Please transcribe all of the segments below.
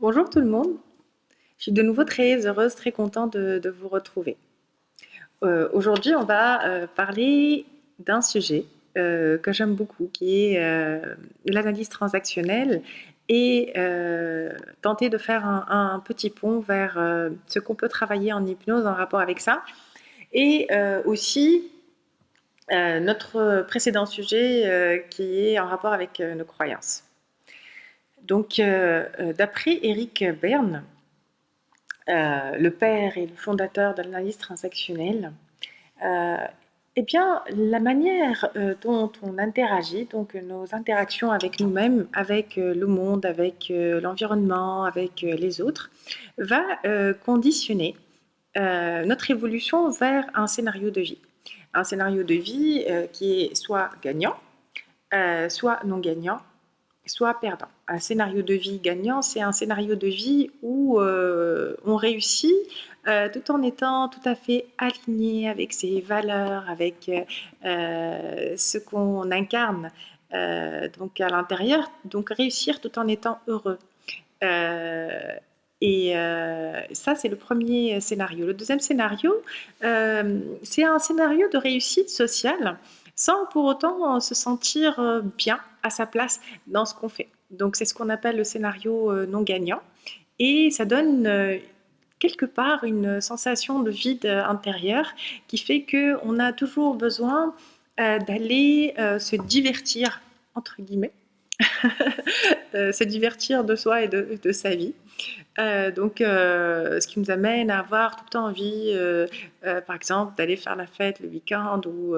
Bonjour tout le monde, je suis de nouveau très heureuse, très contente de vous retrouver. Aujourd'hui, on va parler d'un sujet que j'aime beaucoup, qui est l'analyse transactionnelle et tenter de faire un petit pont vers ce qu'on peut travailler en hypnose en rapport avec ça. Et aussi notre précédent sujet qui est en rapport avec nos croyances. Donc, d'après Eric Berne, le père et le fondateur de l'analyse transactionnelle, euh, eh bien, la manière dont on interagit, donc nos interactions avec nous-mêmes, avec le monde, avec l'environnement, avec les autres, va conditionner notre évolution vers un scénario de vie. Un scénario de vie qui est soit gagnant, soit non gagnant, soit perdant. Un scénario de vie gagnant, c'est un scénario de vie où on réussit tout en étant tout à fait aligné avec ses valeurs, avec ce qu'on incarne donc à l'intérieur, donc réussir tout en étant heureux. Euh, et ça, c'est le premier scénario. Le deuxième scénario, c'est un scénario de réussite sociale sans pour autant se sentir bien à sa place dans ce qu'on fait. Donc, c'est ce qu'on appelle le scénario non gagnant. Et ça donne quelque part une sensation de vide intérieur qui fait qu'on a toujours besoin d'aller se divertir, entre guillemets, se divertir de soi et de sa vie. Ce qui nous amène à avoir tout le temps envie, par exemple, d'aller faire la fête le week-end ou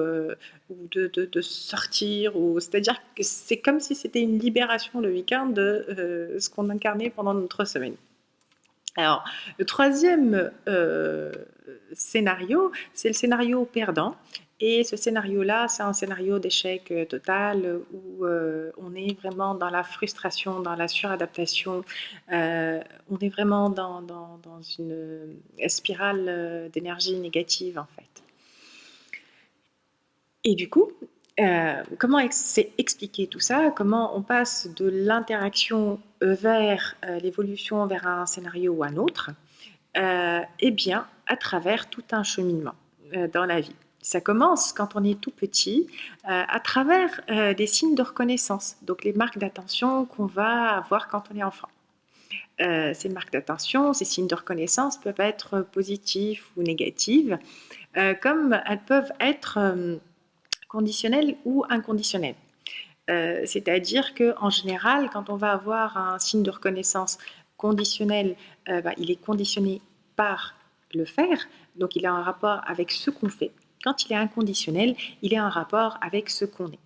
de sortir. C'est-à-dire que c'est comme si c'était une libération le week-end de ce qu'on incarnait pendant notre semaine. Alors, le troisième scénario, c'est le scénario perdant. Et ce scénario-là, c'est un scénario d'échec total où on est vraiment dans la frustration, dans la suradaptation. On est vraiment dans une spirale d'énergie négative, en fait. Et du coup, comment c'est expliquer tout ça? Comment on passe de l'interaction vers l'évolution vers un scénario ou un autre? Eh bien, à travers tout un cheminement dans la vie. Ça commence quand on est tout petit, à travers des signes de reconnaissance, donc les marques d'attention qu'on va avoir quand on est enfant. Ces marques d'attention, ces signes de reconnaissance peuvent être positifs ou négatifs, comme elles peuvent être conditionnelles ou inconditionnelles. C'est-à-dire qu'en général, quand on va avoir un signe de reconnaissance conditionnel, il est conditionné par le faire, donc il a un rapport avec ce qu'on fait. Quand il est inconditionnel, il est en rapport avec ce qu'on est.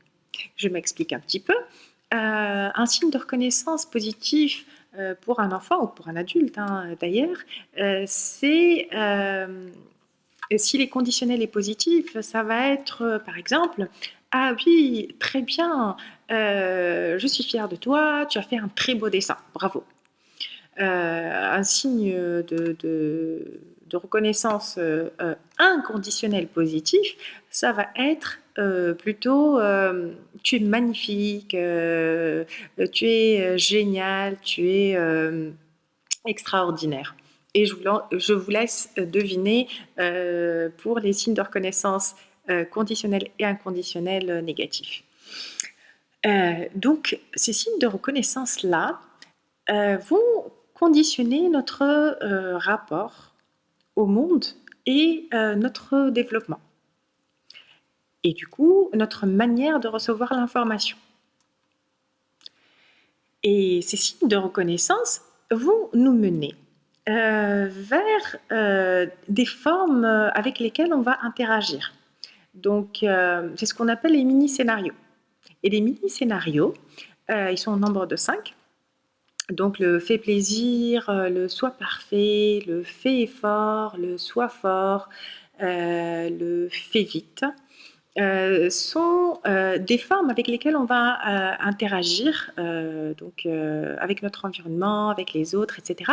Je m'explique un petit peu. Un signe de reconnaissance positif pour un enfant ou pour un adulte d'ailleurs, c'est s'il est conditionnel et positif, ça va être par exemple ah oui, très bien, je suis fière de toi, tu as fait un très beau dessin, bravo. Un signe de reconnaissance inconditionnelle positif, ça va être plutôt tu es magnifique, tu es génial, tu es extraordinaire. Et je vous laisse deviner pour les signes de reconnaissance conditionnels et inconditionnels négatifs. Donc, ces signes de reconnaissance-là vont conditionner notre rapport au monde et notre développement. Et du coup, notre manière de recevoir l'information. Et ces signes de reconnaissance vont nous mener vers des formes avec lesquelles on va interagir. Donc, c'est ce qu'on appelle les mini-scénarios. Et les mini-scénarios, ils sont au nombre de 5. Donc, le fait plaisir, le soit parfait, le fait effort, le soit fort, le fait vite. Sont des formes avec lesquelles on va interagir avec notre environnement, avec les autres, etc.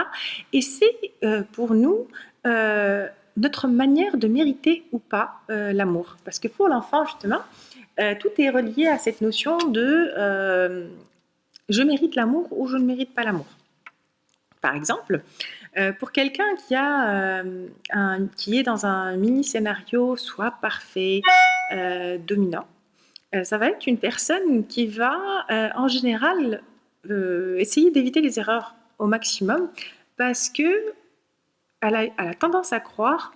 Et c'est pour nous notre manière de mériter ou pas l'amour. Parce que pour l'enfant, justement, tout est relié à cette notion de je mérite l'amour ou je ne mérite pas l'amour. Par exemple, pour quelqu'un qui est dans un mini scénario soit parfait, dominant, ça va être une personne qui va, en général, essayer d'éviter les erreurs au maximum parce qu'elle a tendance à croire,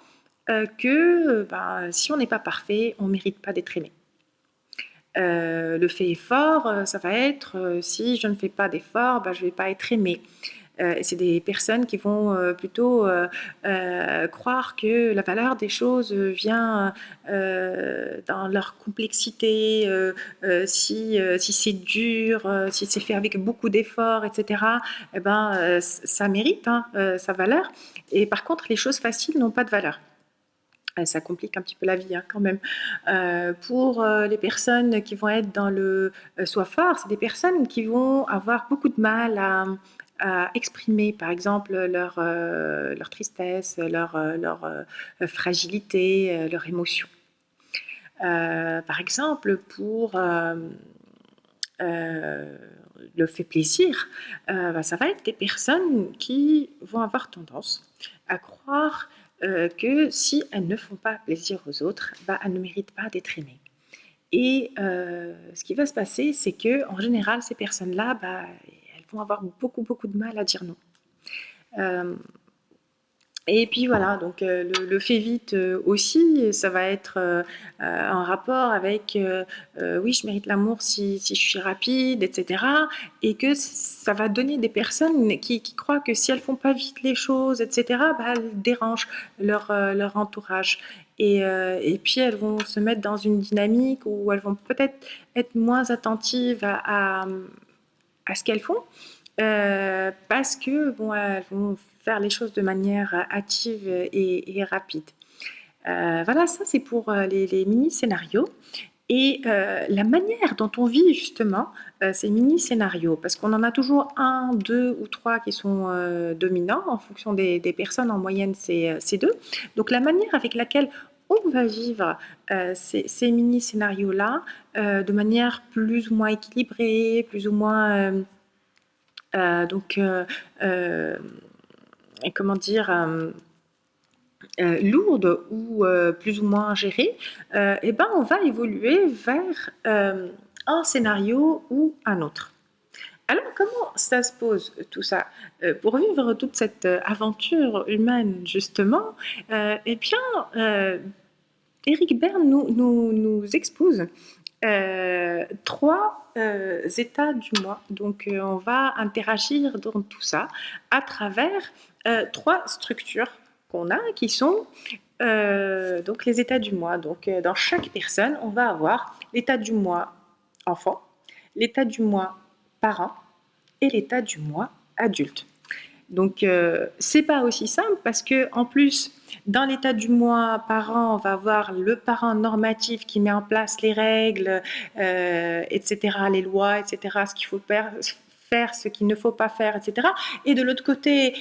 que, ben, si on n'est pas parfait, on ne mérite pas d'être aimé. Le fait effort, ça va être, si je ne fais pas d'effort, bah, je ne vais pas être aimé. C'est des personnes qui vont plutôt croire que la valeur des choses vient dans leur complexité, si c'est dur, si c'est fait avec beaucoup d'efforts, etc., eh ben, ça mérite hein, sa valeur. Et par contre, les choses faciles n'ont pas de valeur. Ça complique un petit peu la vie hein, quand même. Pour les personnes qui vont être dans le soi fort, c'est des personnes qui vont avoir beaucoup de mal à exprimer, par exemple, leur tristesse, leur fragilité, leur émotion. Par exemple, pour le fait plaisir, bah, ça va être des personnes qui vont avoir tendance à croire que si elles ne font pas plaisir aux autres, bah, elles ne méritent pas d'être aimées. Et ce qui va se passer, c'est que en général, ces personnes-là, bah, elles vont avoir beaucoup, beaucoup de mal à dire non. Euh, et puis voilà, donc le fait vite aussi, ça va être en rapport avec oui, je mérite l'amour si je suis rapide, etc. Et que ça va donner des personnes qui croient que si elles font pas vite les choses, etc., bah, elles dérangent leur entourage. Et puis elles vont se mettre dans une dynamique où elles vont peut-être être moins attentives à ce qu'elles font, parce que bon, elles vont faire les choses de manière active et rapide. Voilà, ça c'est pour les mini-scénarios. Et la manière dont on vit justement ces mini-scénarios, parce qu'on en a toujours un, deux ou trois qui sont dominants en fonction des personnes, en moyenne c'est deux. Donc la manière avec laquelle on va vivre ces mini-scénarios-là de manière plus ou moins équilibrée, plus ou moins donc, comment dire, lourde ou plus ou moins gérée, et ben, on va évoluer vers un scénario ou un autre. Alors, comment ça se pose tout ça? Pour vivre toute cette aventure humaine, justement, eh bien, Eric Berne nous expose trois états du moi. Donc, on va interagir dans tout ça à travers trois structures qu'on a qui sont donc les états du moi. Donc, dans chaque personne, on va avoir l'état du moi enfant, l'état du moi parent et l'état du moi adulte. Donc, c'est pas aussi simple parce que en plus, dans l'état du moi parent, on va avoir le parent normatif qui met en place les règles, etc., les lois, etc., ce qu'il faut faire, ce qu'il ne faut pas faire, etc. Et de l'autre côté,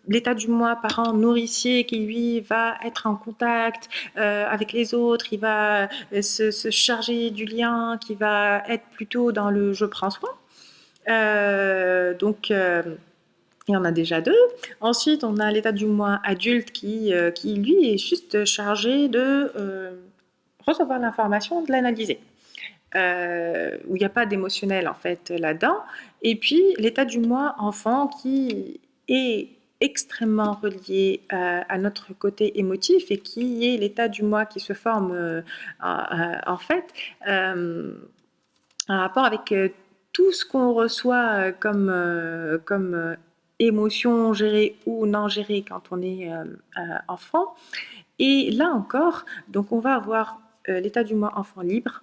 l'état du moi parent nourricier qui lui va être en contact avec les autres, il va se charger du lien, qui va être plutôt dans le je prends soin. Donc, il y en a déjà deux. Ensuite, on a l'état du moi adulte qui lui, est juste chargé de recevoir l'information, de l'analyser. Où il n'y a pas d'émotionnel en fait là-dedans. Et puis, l'état du moi enfant qui est extrêmement relié à notre côté émotif et qui est l'état du moi qui se forme en fait en rapport avec tout ce qu'on reçoit comme émotion gérée ou non gérée quand on est enfant. Et là encore, donc on va avoir l'état du moi enfant libre,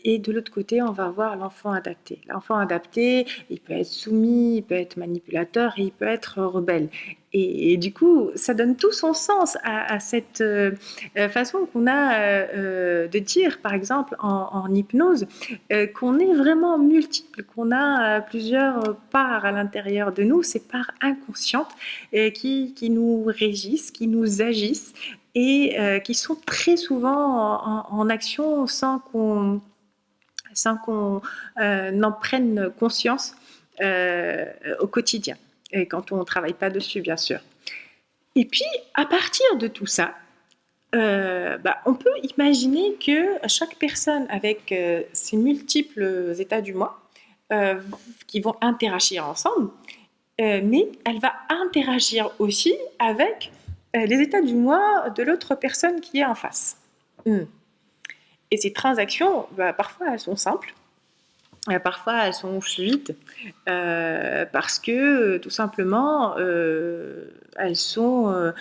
et de l'autre côté, on va avoir l'enfant adapté. L'enfant adapté, il peut être soumis, il peut être manipulateur et il peut être rebelle. Et du coup, ça donne tout son sens à cette façon qu'on a de dire, par exemple, en hypnose, qu'on est vraiment multiple, qu'on a plusieurs parts à l'intérieur de nous, ces parts inconscientes qui nous régissent, qui nous agissent et qui sont très souvent en action sans qu'on en prenne conscience. au quotidien, et quand on ne travaille pas dessus, bien sûr. Et puis, à partir de tout ça, on peut imaginer que chaque personne avec ses multiples états du moi, euh, qui vont interagir ensemble, mais elle va interagir aussi avec les états du moi de l'autre personne qui est en face. Mm. Et ces transactions, parfois elles sont simples, parfois elles sont fluides, parce que tout simplement elles sont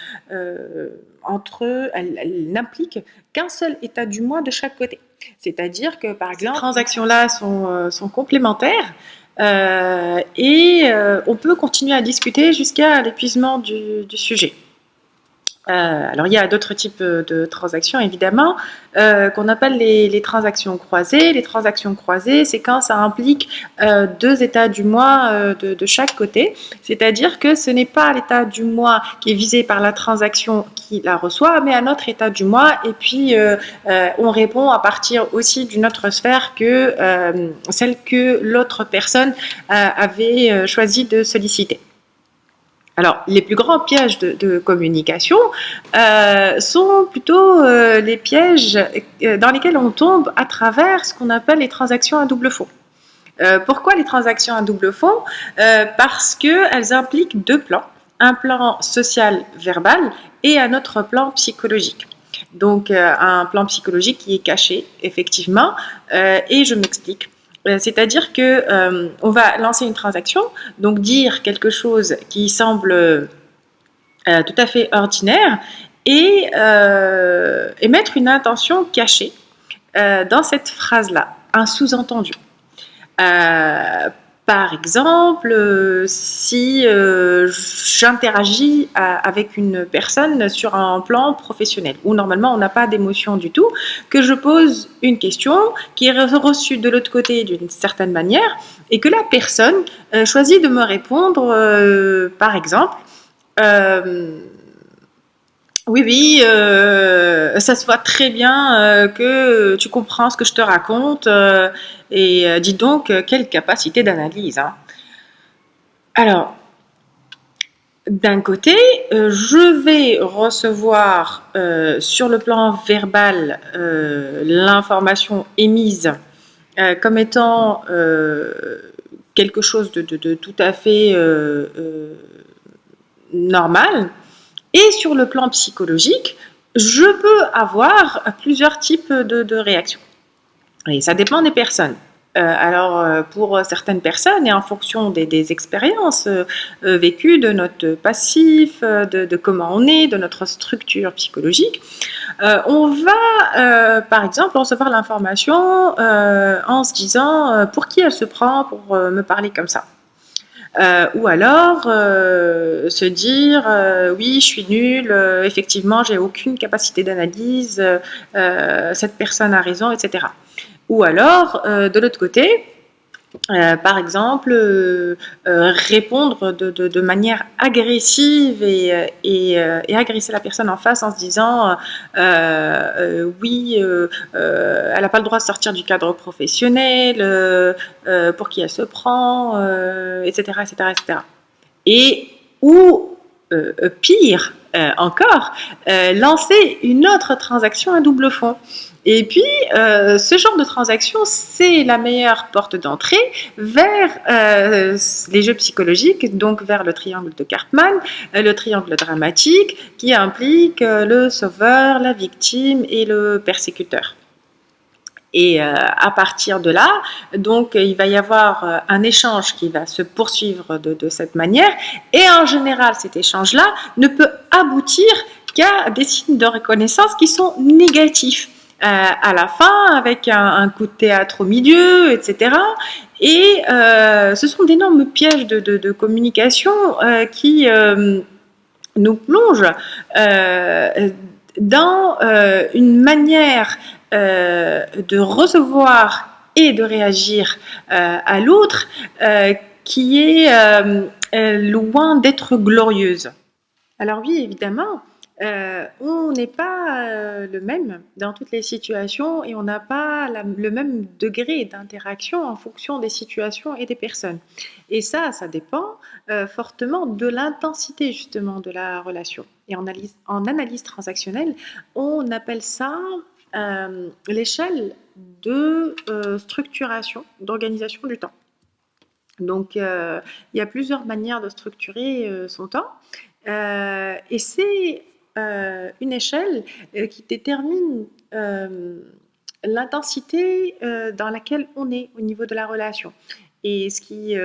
entre eux, elles n'impliquent qu'un seul état du moi de chaque côté. C'est-à-dire que par exemple, ces transactions-là sont complémentaires. On peut continuer à discuter jusqu'à l'épuisement du sujet. Alors, il y a d'autres types de transactions, évidemment, qu'on appelle les transactions croisées. Les transactions croisées, c'est quand ça implique deux états du moi de chaque côté. C'est-à-dire que ce n'est pas l'état du moi qui est visé par la transaction qui la reçoit, mais un autre état du moi. Et puis, on répond à partir aussi d'une autre sphère que celle que l'autre personne avait choisi de solliciter. Alors, les plus grands pièges de communication sont plutôt les pièges dans lesquels on tombe à travers ce qu'on appelle les transactions à double fond. Pourquoi les transactions à double fond? Parce qu'elles impliquent deux plans, un plan social verbal et un autre plan psychologique. Donc, un plan psychologique qui est caché, effectivement, et je m'explique. C'est-à-dire que on va lancer une transaction, donc dire quelque chose qui semble tout à fait ordinaire et mettre une intention cachée dans cette phrase-là, un sous-entendu. Par exemple, si j'interagis avec une personne sur un plan professionnel, où normalement on n'a pas d'émotion du tout, que je pose une question qui est reçue de l'autre côté d'une certaine manière, et que la personne choisit de me répondre, par exemple, oui, ça se voit très bien que tu comprends ce que je te raconte. Dis donc, quelle capacité d'analyse, hein. Alors, d'un côté, je vais recevoir sur le plan verbal l'information émise comme étant quelque chose de tout à fait normal. Et sur le plan psychologique, je peux avoir plusieurs types de réactions. Et ça dépend des personnes. Pour certaines personnes, et en fonction des expériences vécues, de notre passif, de comment on est, de notre structure psychologique, on va, par exemple, recevoir l'information en se disant pour qui elle se prend pour me parler comme ça. Ou alors se dire oui, je suis nulle, effectivement, j'ai aucune capacité d'analyse, cette personne a raison, etc. Ou alors, de l'autre côté, par exemple, répondre de manière agressive et agresser la personne en face en se disant oui, elle n'a pas le droit de sortir du cadre professionnel, pour qui elle se prend, etc., etc., etc. Et ou pire encore, lancer une autre transaction à double fond. Et puis, ce genre de transaction, c'est la meilleure porte d'entrée vers les jeux psychologiques, donc vers le triangle de Karpman, le triangle dramatique, qui implique le sauveur, la victime et le persécuteur. Et à partir de là, donc il va y avoir un échange qui va se poursuivre de cette manière. Et en général, cet échange-là ne peut aboutir qu'à des signes de reconnaissance qui sont négatifs. À la fin, avec un coup de théâtre au milieu, etc. Et ce sont d'énormes pièges de communication qui nous plongent dans une manière de recevoir et de réagir à l'autre qui est loin d'être glorieuse. Alors oui, évidemment, On n'est pas le même dans toutes les situations et on n'a pas le même degré d'interaction en fonction des situations et des personnes. Et ça dépend fortement de l'intensité justement de la relation. Et en analyse transactionnelle, on appelle ça l'échelle de structuration, d'organisation du temps. Donc, il y a plusieurs manières de structurer son temps. Et c'est une échelle qui détermine l'intensité dans laquelle on est au niveau de la relation. Et ce qui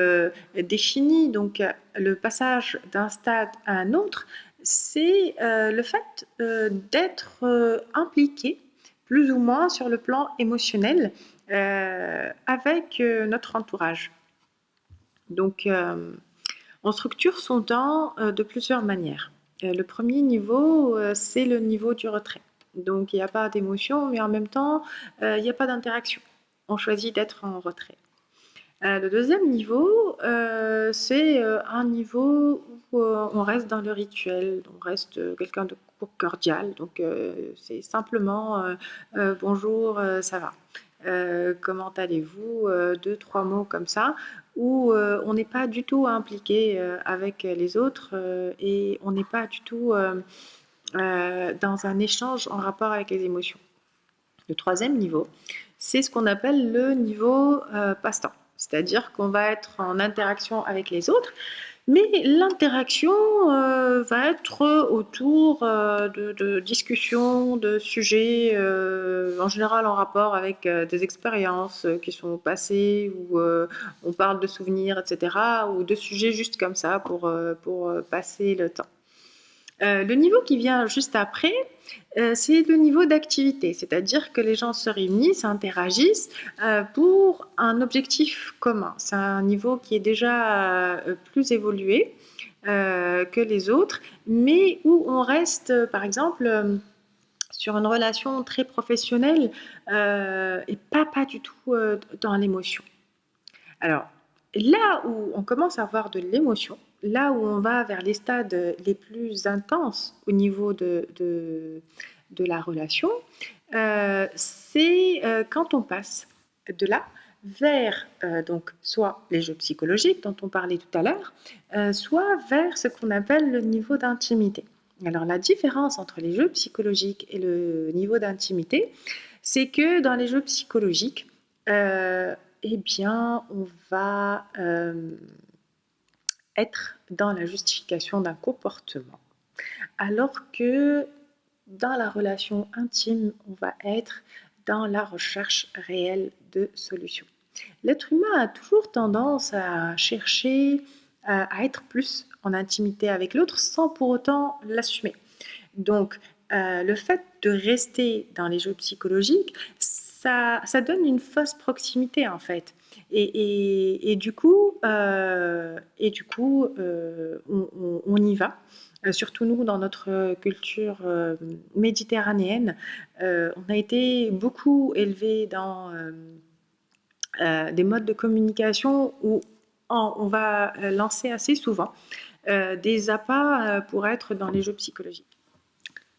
définit donc le passage d'un stade à un autre, c'est le fait d'être impliqué plus ou moins sur le plan émotionnel avec notre entourage. Donc, on structure son temps de plusieurs manières. Le premier niveau, c'est le niveau du retrait. Donc, il n'y a pas d'émotion, mais en même temps, il n'y a pas d'interaction. On choisit d'être en retrait. Le deuxième niveau, c'est un niveau où on reste dans le rituel, on reste quelqu'un de cordial, donc c'est simplement bonjour, ça va. Comment allez-vous? Deux, trois mots comme ça, où on n'est pas du tout impliqué avec les autres et on n'est pas du tout dans un échange en rapport avec les émotions. Le troisième niveau, c'est ce qu'on appelle le niveau passe-temps. C'est-à-dire qu'on va être en interaction avec les autres, mais l'interaction va être autour de discussions, de sujets, en général en rapport avec des expériences qui sont passées, où on parle de souvenirs, etc., ou de sujets juste comme ça pour passer le temps. Le niveau qui vient juste après, c'est le niveau d'activité, c'est-à-dire que les gens se réunissent, interagissent pour un objectif commun. C'est un niveau qui est déjà plus évolué que les autres, mais où on reste, par exemple, sur une relation très professionnelle et pas du tout dans l'émotion. Alors, là où on commence à avoir de l'émotion, là où on va vers les stades les plus intenses au niveau de la relation, c'est quand on passe de là vers donc soit les jeux psychologiques dont on parlait tout à l'heure, soit vers ce qu'on appelle le niveau d'intimité. Alors la différence entre les jeux psychologiques et le niveau d'intimité, c'est que dans les jeux psychologiques, eh bien, on va être dans la justification d'un comportement, alors que dans la relation intime, on va être dans la recherche réelle de solutions. L'être humain a toujours tendance à chercher à être plus en intimité avec l'autre sans pour autant l'assumer. Donc, le fait de rester dans les jeux psychologiques, ça donne une fausse proximité en fait. Et du coup, on y va. Surtout nous, dans notre culture méditerranéenne, on a été beaucoup élevés dans des modes de communication où on va lancer assez souvent des appâts pour être dans les jeux psychologiques.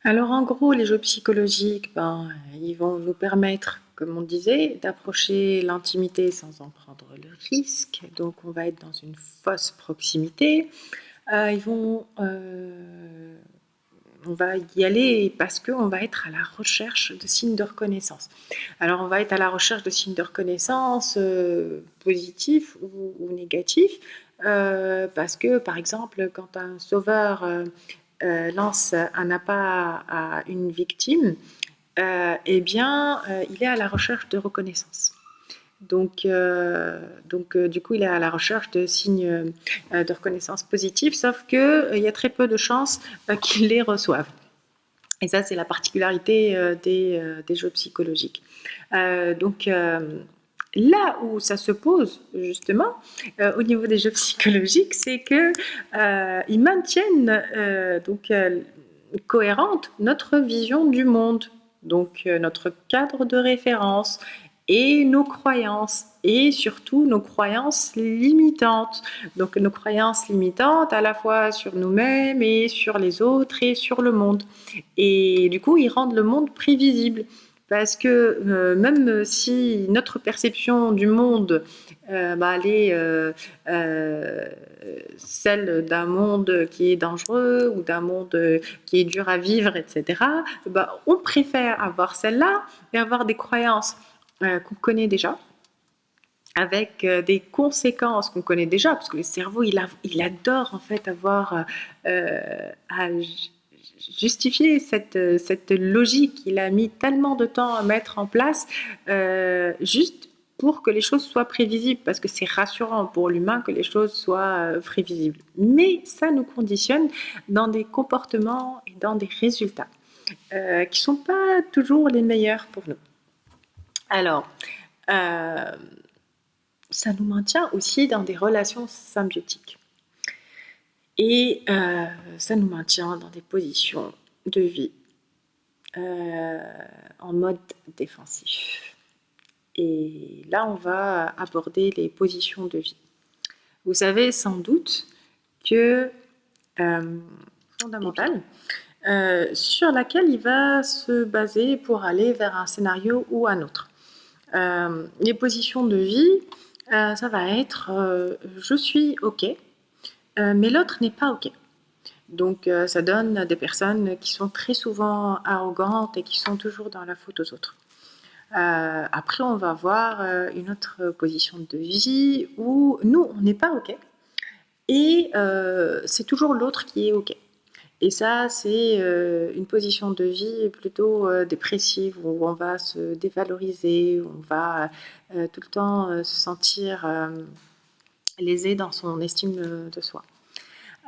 Alors en gros, les jeux psychologiques, ils vont nous permettre, comme on disait, d'approcher l'intimité sans en prendre le risque. Donc on va être dans une fausse proximité. On va y aller parce qu'on va être à la recherche de signes de reconnaissance. Alors on va être à la recherche de signes de reconnaissance positifs ou négatifs, parce que par exemple, quand un sauveur lance un appât à une victime, eh bien, il est à la recherche de reconnaissance. Donc, du coup, il est à la recherche de signes de reconnaissance positifs, sauf qu'il y a très peu de chances qu'il les reçoive. Et ça, c'est la particularité des jeux psychologiques. Là où ça se pose, justement, au niveau des jeux psychologiques, c'est qu'ils maintiennent cohérente notre vision du monde, donc notre cadre de référence et nos croyances, et surtout nos croyances limitantes. Donc nos croyances limitantes à la fois sur nous-mêmes et sur les autres et sur le monde. Et du coup, ils rendent le monde prévisible. Parce que même si notre perception du monde, elle est celle d'un monde qui est dangereux ou d'un monde qui est dur à vivre, etc., on préfère avoir celle-là et avoir des croyances qu'on connaît déjà, avec des conséquences qu'on connaît déjà, parce que le cerveau, il adore en fait avoir à justifier cette logique qu'il a mis tellement de temps à mettre en place, juste pour que les choses soient prévisibles, parce que c'est rassurant pour l'humain que les choses soient prévisibles. Mais ça nous conditionne dans des comportements et dans des résultats qui ne sont pas toujours les meilleurs pour nous. Alors, ça nous maintient aussi dans des relations symbiotiques. Et ça nous maintient dans des positions de vie en mode défensif. Et là, on va aborder les positions de vie. Vous savez sans doute que fondamentale, sur laquelle il va se baser pour aller vers un scénario ou un autre. Les positions de vie, ça va être je suis OK, mais l'autre n'est pas OK. Donc ça donne des personnes qui sont très souvent arrogantes et qui sont toujours dans la faute aux autres. Après, on va voir une autre position de vie où nous, on n'est pas OK et c'est toujours l'autre qui est OK. Et ça, c'est une position de vie plutôt dépressive, où on va se dévaloriser, où on va tout le temps se sentir lésé dans son estime de soi.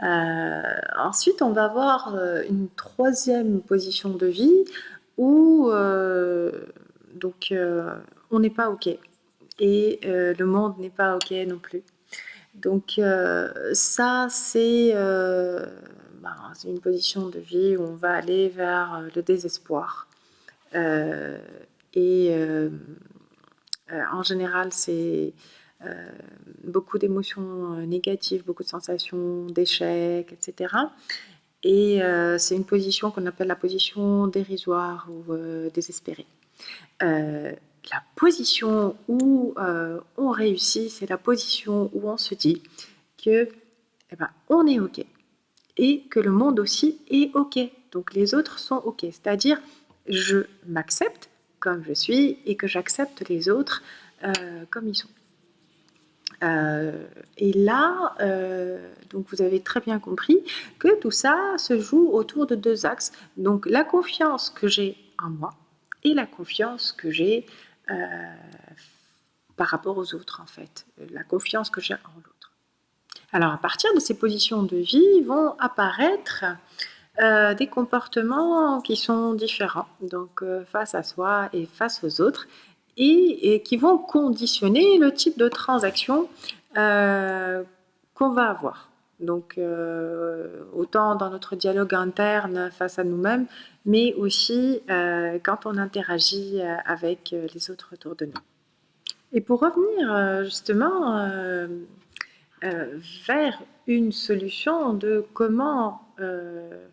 Ensuite, on va avoir une troisième position de vie où on n'est pas OK et le monde n'est pas OK non plus. Donc ça, c'est une position de vie où on va aller vers le désespoir. En général, c'est beaucoup d'émotions négatives, beaucoup de sensations d'échec, etc. Et c'est une position qu'on appelle la position dérisoire ou désespérée. La position où on réussit, c'est la position où on se dit que on est OK et que le monde aussi est OK. Donc les autres sont OK. C'est-à-dire, je m'accepte comme je suis et que j'accepte les autres comme ils sont. Et là, donc vous avez très bien compris que tout ça se joue autour de deux axes. Donc la confiance que j'ai en moi et la confiance que j'ai par rapport aux autres, en fait. La confiance que j'ai en l'autre. Alors à partir de ces positions de vie vont apparaître des comportements qui sont différents, donc face à soi et face aux autres, et qui vont conditionner le type de transaction qu'on va avoir. Donc autant dans notre dialogue interne face à nous-mêmes, mais aussi quand on interagit avec les autres autour de nous. Et pour revenir justement vers une solution de comment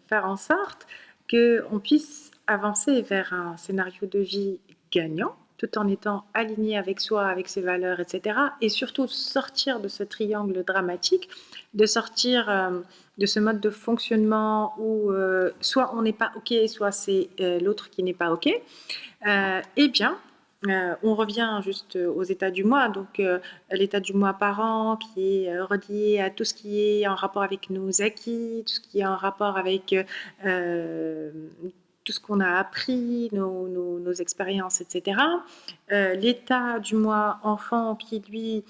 faire en sorte qu'on puisse avancer vers un scénario de vie gagnant, tout en étant aligné avec soi, avec ses valeurs, etc. Et surtout sortir de ce triangle dramatique, de sortir de ce mode de fonctionnement où soit on n'est pas OK, soit c'est l'autre qui n'est pas OK. Eh bien, on revient juste aux états du moi, donc l'état du moi par an qui est relié à tout ce qui est en rapport avec nos acquis, tout ce qui est en rapport avec tout ce qu'on a appris, nos expériences, etc. L'état du moi enfant qui, lui,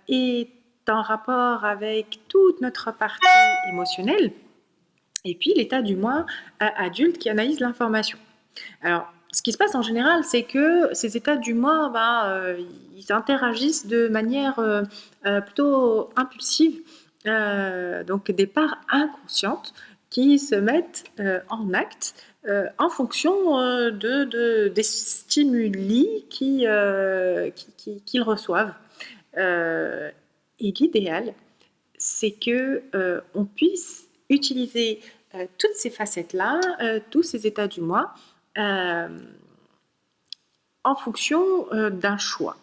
est en rapport avec toute notre partie émotionnelle, et puis l'état du moi adulte qui analyse l'information. Alors, ce qui se passe en général, c'est que ces états du moi, ils interagissent de manière plutôt impulsive, donc des parts inconscientes qui se mettent en acte en fonction des stimuli qu'ils reçoivent. Et l'idéal, c'est que on puisse utiliser toutes ces facettes-là, tous ces états du moi, en fonction d'un choix.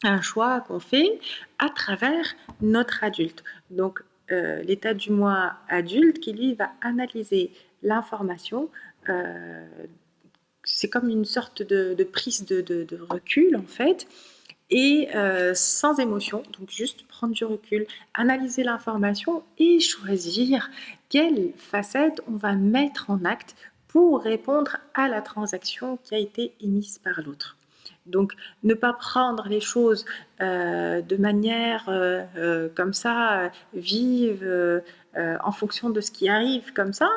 Un choix qu'on fait à travers notre adulte. Donc, l'état du moi adulte qui, lui, va analyser l'information. C'est comme une sorte de prise de recul, en fait, et sans émotion, donc juste prendre du recul, analyser l'information et choisir quelle facette on va mettre en acte pour répondre à la transaction qui a été émise par l'autre. Donc, ne pas prendre les choses de manière comme ça, vive, en fonction de ce qui arrive comme ça,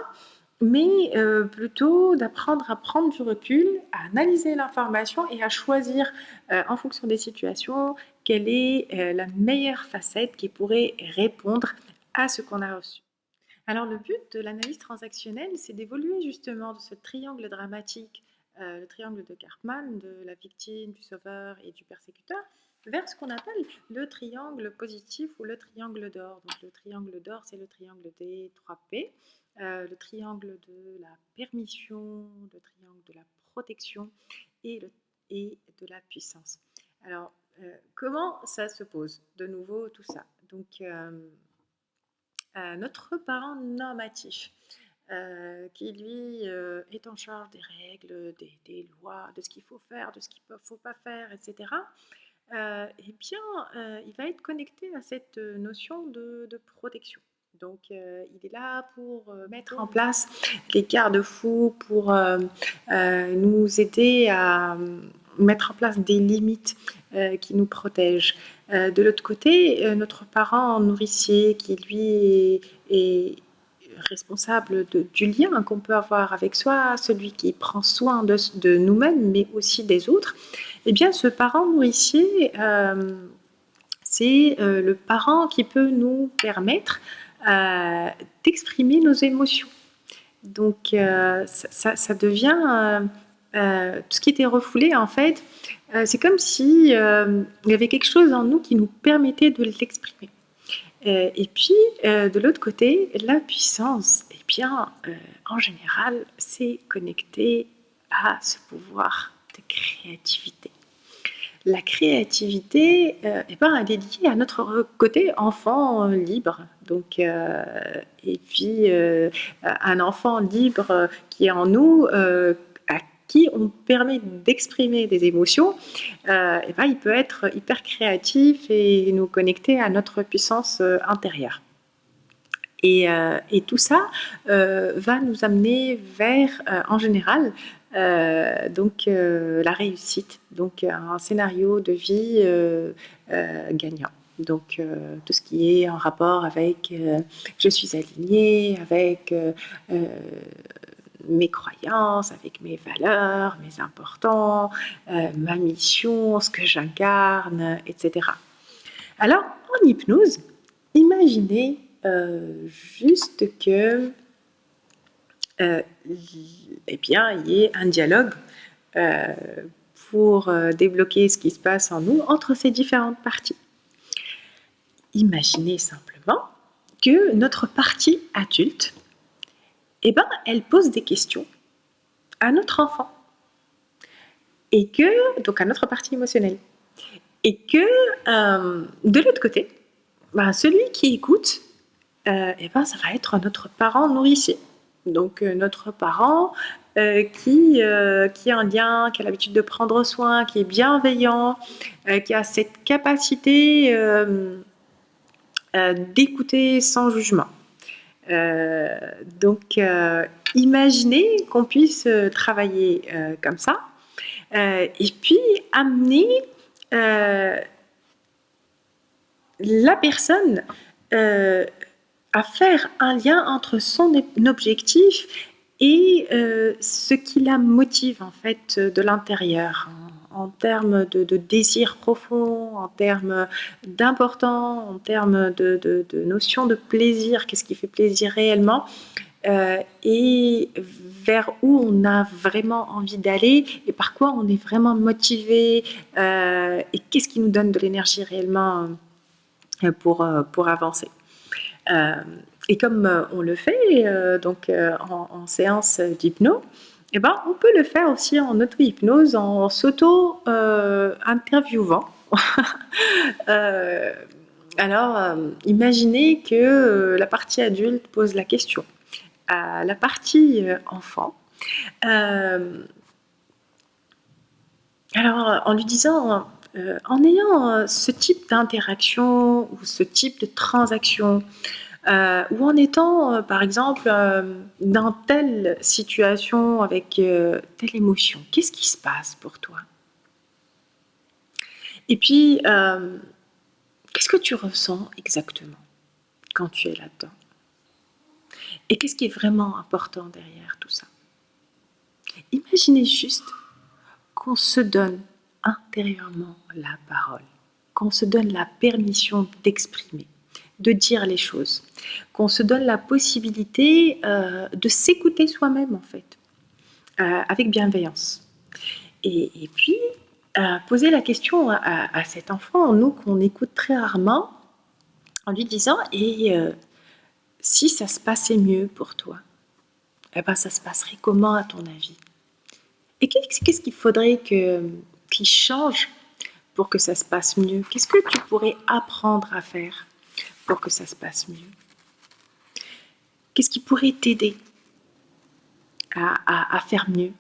mais plutôt d'apprendre à prendre du recul, à analyser l'information et à choisir en fonction des situations quelle est la meilleure facette qui pourrait répondre à ce qu'on a reçu. Alors le but de l'analyse transactionnelle, c'est d'évoluer justement de ce triangle dramatique, le triangle de Karpman, de la victime, du sauveur et du persécuteur, vers ce qu'on appelle le triangle positif ou le triangle d'or. Donc le triangle d'or, c'est le triangle des 3 P, le triangle de la permission, le triangle de la protection et de la puissance. Alors, comment ça se pose de nouveau tout ça? Donc, notre parent normatif, qui lui est en charge des règles, des lois, de ce qu'il faut faire, de ce qu'il ne faut pas faire, etc., eh bien, il va être connecté à cette notion de protection. Donc, il est là pour mettre en place les garde-fous, pour nous aider à mettre en place des limites qui nous protègent. De l'autre côté, notre parent nourricier qui, lui, est responsable du lien qu'on peut avoir avec soi, celui qui prend soin de nous-mêmes, mais aussi des autres, eh bien, ce parent nourricier, c'est le parent qui peut nous permettre d'exprimer nos émotions. Donc, ça devient tout ce qui était refoulé, en fait, c'est comme si il y avait quelque chose en nous qui nous permettait de l'exprimer. Et puis, de l'autre côté, la puissance, eh bien, en général, c'est connecté à ce pouvoir de créativité. La créativité, eh ben, elle est liée à notre côté enfant libre. Donc, et puis, un enfant libre qui est en nous, à qui on permet d'exprimer des émotions, eh ben, il peut être hyper créatif et nous connecter à notre puissance intérieure. Et tout ça va nous amener vers, en général, donc la réussite, donc un scénario de vie gagnant. Donc tout ce qui est en rapport avec je suis alignée avec mes croyances, avec mes valeurs, mes importants, ma mission, ce que j'incarne, etc. Alors, en hypnose, imaginez juste que eh bien, il y ait un dialogue pour débloquer ce qui se passe en nous entre ces différentes parties. Imaginez simplement que notre partie adulte, eh ben, elle pose des questions à notre enfant, et que, donc à notre partie émotionnelle, et que de l'autre côté, ben, celui qui écoute, eh ben, ça va être notre parent nourricier. Donc notre parent qui a un lien, qui a l'habitude de prendre soin, qui est bienveillant, qui a cette capacité d'écouter sans jugement. Donc imaginez qu'on puisse travailler comme ça, et puis amener la personne à faire un lien entre son objectif et ce qui la motive en fait de l'intérieur, en termes de désir profond, en termes d'important, en termes de notion de plaisir, qu'est-ce qui fait plaisir réellement, et vers où on a vraiment envie d'aller et par quoi on est vraiment motivé et qu'est-ce qui nous donne de l'énergie réellement pour avancer. Et comme on le fait en séance d'hypno, eh ben, on peut le faire aussi en auto-hypnose en s'auto-interviewant. Euh, Imaginez que la partie adulte pose la question à la partie enfant. En lui disant, en ayant ce type d'interaction ou ce type de transaction, ou en étant, par exemple, dans telle situation avec telle émotion, qu'est-ce qui se passe pour toi? Et puis, qu'est-ce que tu ressens exactement quand tu es là-dedans? Et qu'est-ce qui est vraiment important derrière tout ça? Imaginez juste qu'on se donne intérieurement la parole, qu'on se donne la permission d'exprimer, de dire les choses, qu'on se donne la possibilité de s'écouter soi-même en fait, avec bienveillance. Et puis, poser la question à cet enfant, nous qu'on écoute très rarement, en lui disant « Et si ça se passait mieux pour toi, eh ben, ça se passerait comment à ton avis ?» Et qu'est-ce qu'il faudrait qu'il change pour que ça se passe mieux? Qu'est-ce que tu pourrais apprendre à faire pour que ça se passe mieux? Qu'est-ce qui pourrait t'aider à faire mieux?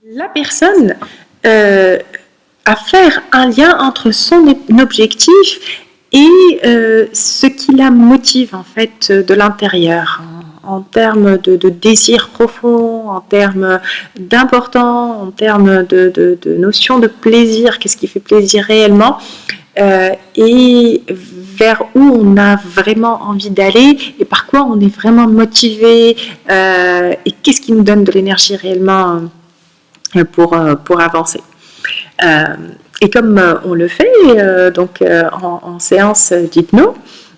La personne à faire un lien entre son objectif et ce qui la motive en fait de l'intérieur, en termes de désir profond, en termes d'important, en termes de notion de plaisir, qu'est-ce qui fait plaisir réellement, et vers où on a vraiment envie d'aller et par quoi on est vraiment motivé et qu'est-ce qui nous donne de l'énergie réellement pour avancer. Et comme on le fait en séance d'hypno,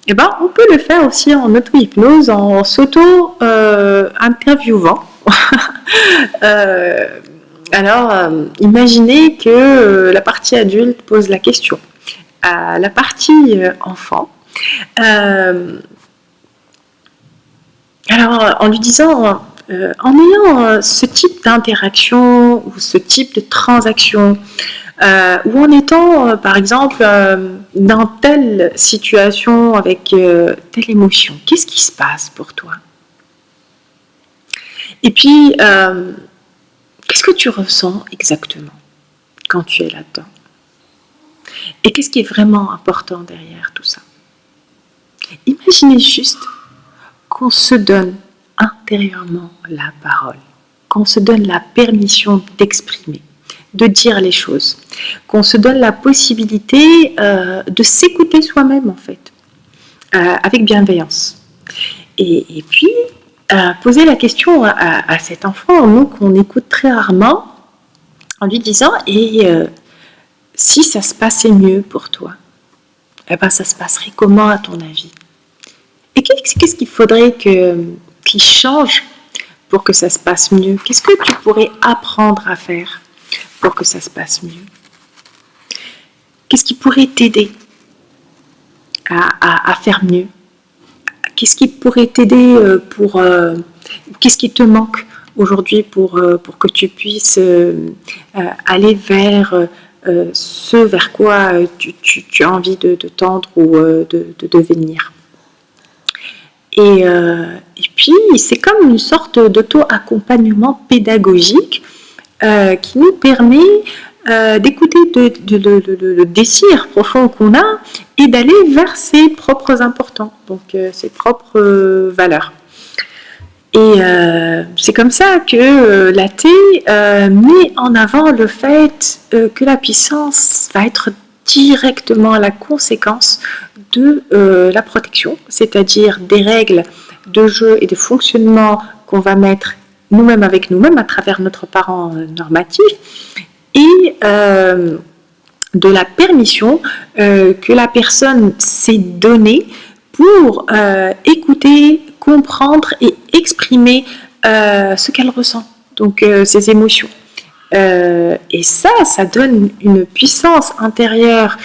eh ben, on peut le faire aussi en auto-hypnose en s'auto-interviewant. Imaginez que la partie adulte pose la question à la partie enfant. En lui disant, en ayant ce type d'interaction ou ce type de transaction, ou en étant, par exemple, dans telle situation avec telle émotion, qu'est-ce qui se passe pour toi? Et puis, qu'est-ce que tu ressens exactement quand tu es là-dedans? Et qu'est-ce qui est vraiment important derrière tout ça? Imaginez juste qu'on se donne intérieurement la parole, qu'on se donne la permission d'exprimer, de dire les choses, qu'on se donne la possibilité de s'écouter soi-même en fait, avec bienveillance. Et puis, poser la question à cet enfant, nous qu'on écoute très rarement, en lui disant « Et si ça se passait mieux pour toi, eh ben, ça se passerait comment à ton avis ?» Et qu'est-ce qu'il faudrait qu'il change pour que ça se passe mieux? Qu'est-ce que tu pourrais apprendre à faire pour que ça se passe mieux? Qu'est-ce qui pourrait t'aider à faire mieux? Qu'est-ce qui pourrait t'aider qu'est-ce qui te manque aujourd'hui pour que tu puisses aller vers ce vers quoi tu as envie de tendre ou de devenir? Et puis, c'est comme une sorte d'auto-accompagnement pédagogique qui nous permet d'écouter le désir profond qu'on a et d'aller vers ses propres importants, donc ses propres valeurs. Et c'est comme ça que l'AT met en avant le fait que la puissance va être directement la conséquence de la protection, c'est-à-dire des règles de jeu et de fonctionnement qu'on va mettre nous-mêmes avec nous-mêmes à travers notre parent normatif et de la permission que la personne s'est donnée pour écouter, comprendre et exprimer ce qu'elle ressent, donc ses émotions. Et ça donne une puissance intérieure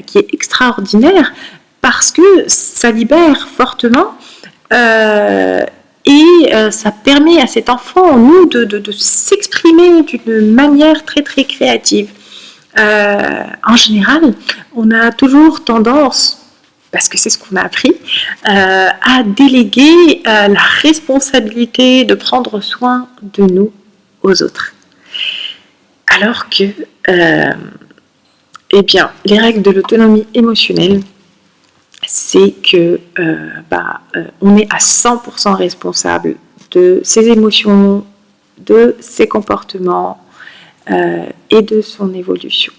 qui est extraordinaire parce que ça libère fortement et ça permet à cet enfant en nous de s'exprimer d'une manière très très créative. En général, on a toujours tendance, parce que c'est ce qu'on a appris, à déléguer la responsabilité de prendre soin de nous aux autres. Alors que, eh bien, les règles de l'autonomie émotionnelle, c'est que on est à 100% responsable de ses émotions, de ses comportements et de son évolution.